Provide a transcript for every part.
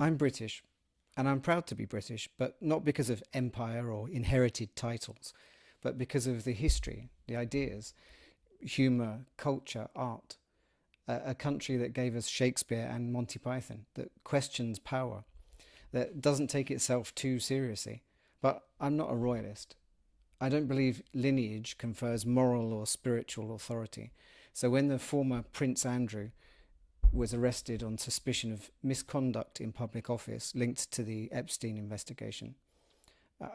I'm British, and I'm proud to be British, but not because of empire or inherited titles, but because of the history, the ideas, humour, culture, art. A country that gave us Shakespeare and Monty Python, that questions power, that doesn't take itself too seriously. But I'm not a royalist. I don't believe lineage confers moral or spiritual authority. So when the former Prince Andrew was arrested on suspicion of misconduct in public office linked to the Epstein investigation,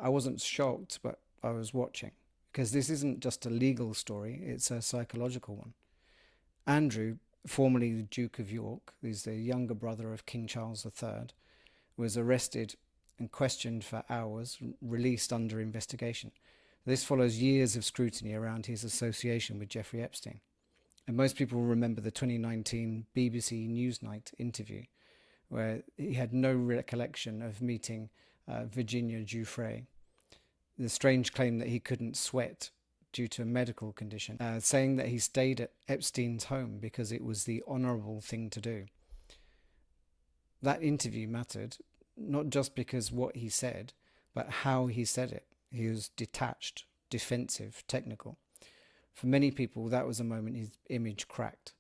I wasn't shocked, but I was watching. Because this isn't just a legal story, it's a psychological one. Andrew, formerly the Duke of York, who's the younger brother of King Charles III, was arrested and questioned for hours, released under investigation. This follows years of scrutiny around his association with Jeffrey Epstein. And most people remember the 2019 BBC Newsnight interview, where he had no recollection of meeting Virginia Giuffre. The strange claim that he couldn't sweat due to a medical condition, saying that he stayed at Epstein's home because it was the honourable thing to do. That interview mattered, not just because what he said, but how he said it. He was detached, defensive, technical. For many people, that was a moment his image cracked.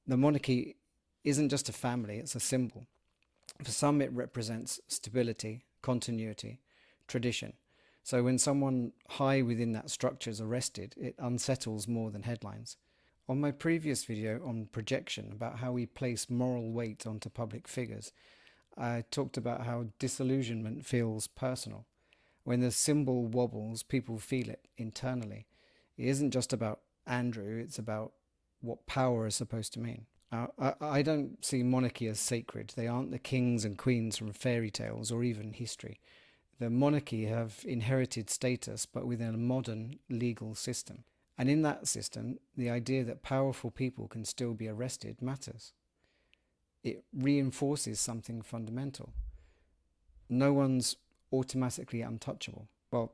The monarchy isn't just a family, it's a symbol. For some, it represents stability, continuity, tradition. So when someone high within that structure is arrested, it unsettles more than headlines. On my previous video on projection, about how we place moral weight onto public figures, I talked about how disillusionment feels personal. When the symbol wobbles, people feel it internally. It isn't just about Andrew, it's about what power is supposed to mean. I don't see monarchy as sacred. They aren't the kings and queens from fairy tales or even history. The monarchy have inherited status, but within a modern legal system. And in that system, the idea that powerful people can still be arrested matters. It reinforces something fundamental. No one's automatically untouchable. Well,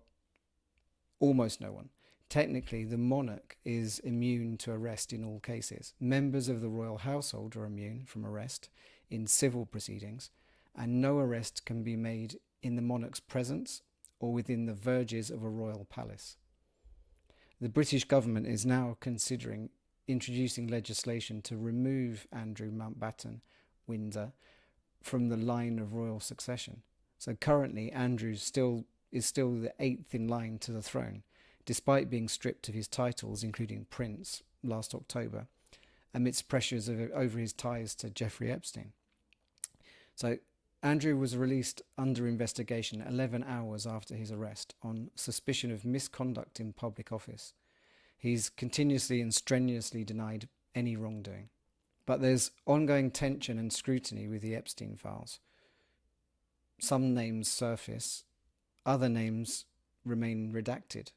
almost no one. Technically, the monarch is immune to arrest in all cases. Members of the royal household are immune from arrest in civil proceedings, and no arrest can be made in the monarch's presence or within the verges of a royal palace. The British government is now considering introducing legislation to remove Andrew Mountbatten Windsor from the line of royal succession. So currently, Andrew is still the eighth in line to the throne, despite being stripped of his titles, including Prince, last October, amidst pressures over his ties to Jeffrey Epstein. So Andrew was released under investigation 11 hours after his arrest on suspicion of misconduct in public office. He's continuously and strenuously denied any wrongdoing. But there's ongoing tension and scrutiny with the Epstein files. Some names surface, other names remain redacted.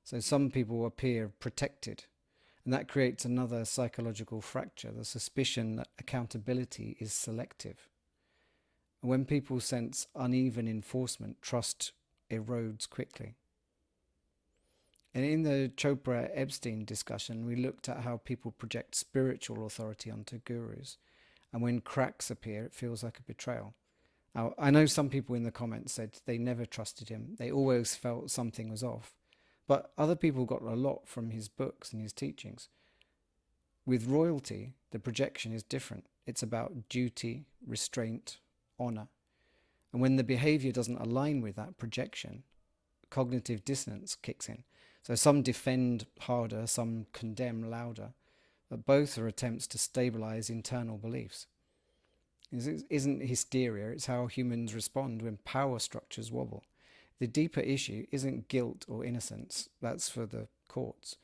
So some people appear protected, and that creates another psychological fracture, the suspicion that accountability is selective. And when people sense uneven enforcement, trust erodes quickly. And in the Chopra-Epstein discussion, we looked at how people project spiritual authority onto gurus, and when cracks appear, it feels like a betrayal. Now, I know some people in the comments said they never trusted him, they always felt something was off. But other people got a lot from his books and his teachings. With royalty, the projection is different. It's about duty, restraint, honour. And when the behaviour doesn't align with that projection, cognitive dissonance kicks in. So some defend harder, some condemn louder, but both are attempts to stabilise internal beliefs. It isn't hysteria, it's how humans respond when power structures wobble. The deeper issue isn't guilt or innocence, that's for the courts.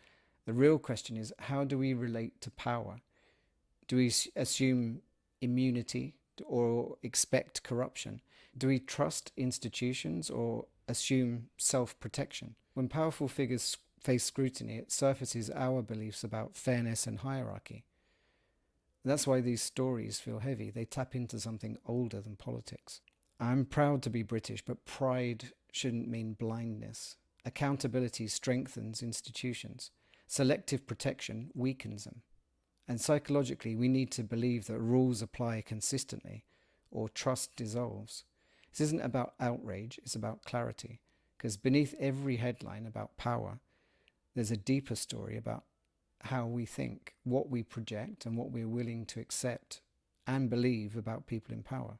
The real question is, how do we relate to power? Do we assume immunity or expect corruption? Do we trust institutions or assume self-protection? When powerful figures face scrutiny, it surfaces our beliefs about fairness and hierarchy. That's why these stories feel heavy. They tap into something older than politics. I'm proud to be British, but pride shouldn't mean blindness. Accountability strengthens institutions. Selective protection weakens them. And psychologically, we need to believe that rules apply consistently, or trust dissolves. This isn't about outrage, it's about clarity. Because beneath every headline about power, there's a deeper story about how we think, what we project, and what we're willing to accept and believe about people in power.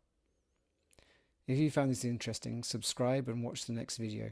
If you found this interesting, subscribe and watch the next video.